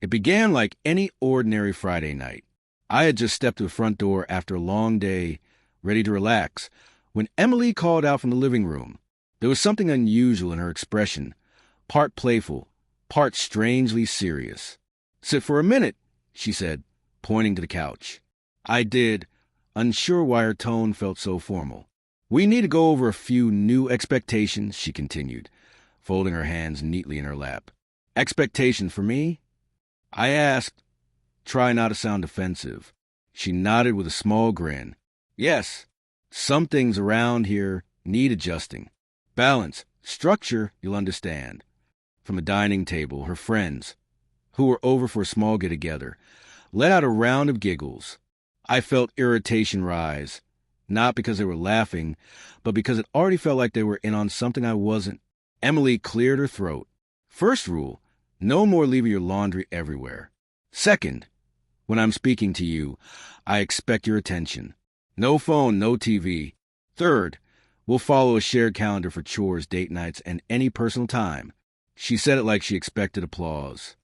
It began like any ordinary Friday night. I had just stepped to the front door after a long day, ready to relax, when Emily called out from the living room. There was something unusual in her expression, part playful, part strangely serious. "Sit for a minute," she said, pointing to the couch. I did, unsure why her tone felt so formal. "We need to go over a few new expectations," she continued, folding her hands neatly in her lap. "Expectations for me?" I asked, try not to sound offensive. She nodded with a small grin. "Yes, some things around here need adjusting. Balance, structure, you'll understand." From the dining table, her friends, who were over for a small get-together, let out a round of giggles. I felt irritation rise, not because they were laughing, but because it already felt like they were in on something I wasn't. Emily cleared her throat. "First rule, no more leaving your laundry everywhere. Second, when I'm speaking to you, I expect your attention. No phone, no TV. Third, we'll follow a shared calendar for chores, date nights, and any personal time." She said it like she expected applause.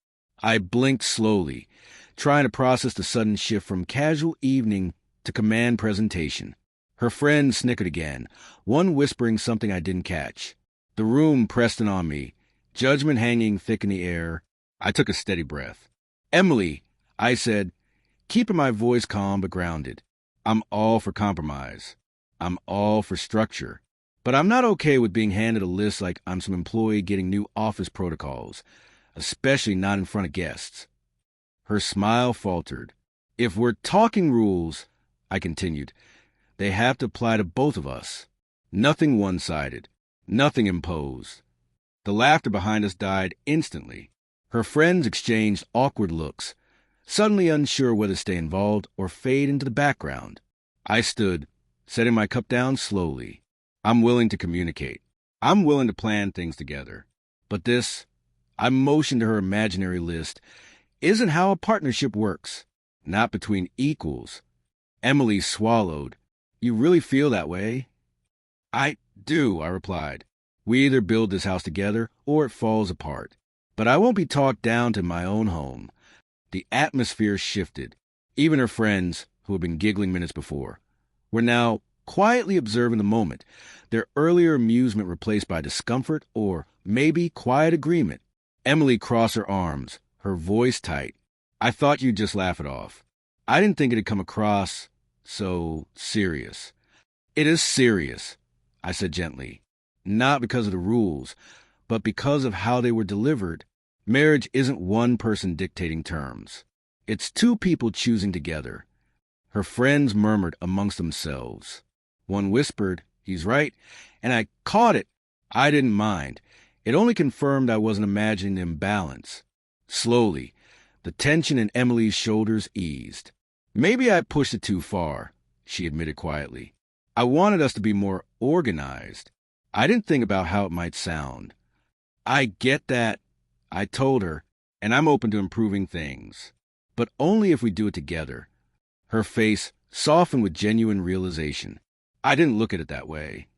I blinked slowly, trying to process the sudden shift from casual evening to command presentation. Her friend snickered again, one whispering something I didn't catch. The room pressed in on me, judgment hanging thick in the air. I took a steady breath. "Emily," I said, keeping my voice calm but grounded, "I'm all for compromise. I'm all for structure. But I'm not okay with being handed a list like I'm some employee getting new office protocols, especially not in front of guests." Her smile faltered. "If we're talking rules," I continued, "they have to apply to both of us. Nothing one-sided. Nothing imposed." The laughter behind us died instantly. Her friends exchanged awkward looks, suddenly unsure whether to stay involved or fade into the background. I stood, setting my cup down slowly. I'm willing to communicate. I'm willing to plan things together. But this, I motioned to her imaginary list, isn't how a partnership works. Not between equals. Emily swallowed. "You really feel that way?" "I do," I replied. "We either build this house together or it falls apart. But I won't be talked down to my own home." The atmosphere shifted. Even her friends, who had been giggling minutes before, were now quietly observing the moment, their earlier amusement replaced by discomfort or maybe quiet agreement. Emily crossed her arms, her voice tight. "I thought you'd just laugh it off. I didn't think it'd come across so serious." "It is serious," I said gently, "not because of the rules, but because of how they were delivered. Marriage isn't one person dictating terms. It's two people choosing together." Her friends murmured amongst themselves. One whispered, "He's right," and I caught it. I didn't mind. It only confirmed I wasn't imagining the imbalance. Slowly, the tension in Emily's shoulders eased. "Maybe I pushed it too far," she admitted quietly. "I wanted us to be more organized. I didn't think about how it might sound." "I get that," I told her, "and I'm open to improving things. But only if we do it together." Her face softened with genuine realization. I didn't look at it that way.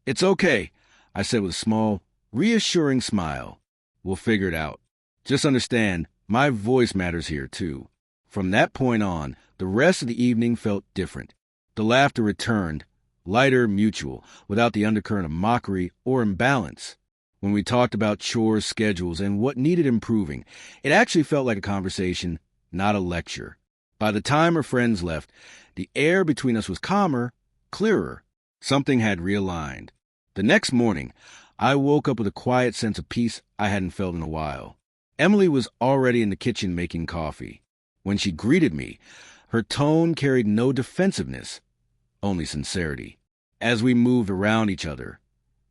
"It's okay," I said with a small, reassuring smile. "We'll figure it out. Just understand, my voice matters here, too." From that point on, the rest of the evening felt different. The laughter returned, lighter, mutual, without the undercurrent of mockery or imbalance. When we talked about chores, schedules, and what needed improving, it actually felt like a conversation, not a lecture. By the time her friends left, the air between us was calmer, clearer. Something had realigned. The next morning, I woke up with a quiet sense of peace I hadn't felt in a while. Emily was already in the kitchen making coffee. When she greeted me, her tone carried no defensiveness, only sincerity. As we moved around each other,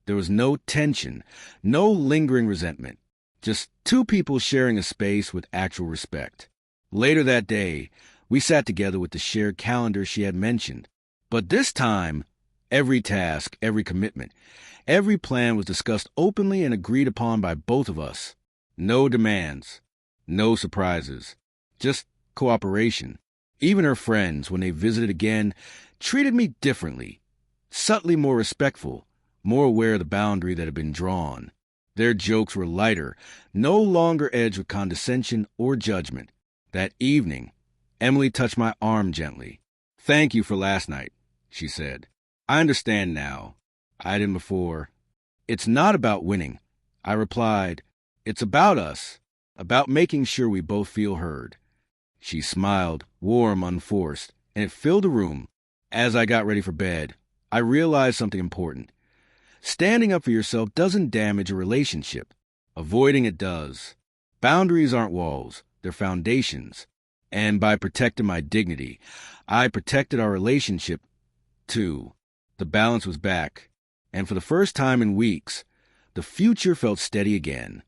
there was no tension, no lingering resentment, just two people sharing a space with actual respect. Later that day, we sat together with the shared calendar she had mentioned. But this time, every task, every commitment, every plan was discussed openly and agreed upon by both of us. No demands, no surprises, just cooperation. Even her friends, when they visited again, treated me differently, subtly more respectful, more aware of the boundary that had been drawn. Their jokes were lighter, no longer edged with condescension or judgment. That evening, Emily touched my arm gently. "Thank you for last night," she said. "I understand now. I didn't before." "It's not about winning," I replied. "It's about us, about making sure we both feel heard." She smiled, warm, unforced, and it filled the room. As I got ready for bed, I realized something important. Standing up for yourself doesn't damage a relationship. Avoiding it does. Boundaries aren't walls, they're foundations. And by protecting my dignity, I protected our relationship, too. The balance was back. And for the first time in weeks, the future felt steady again.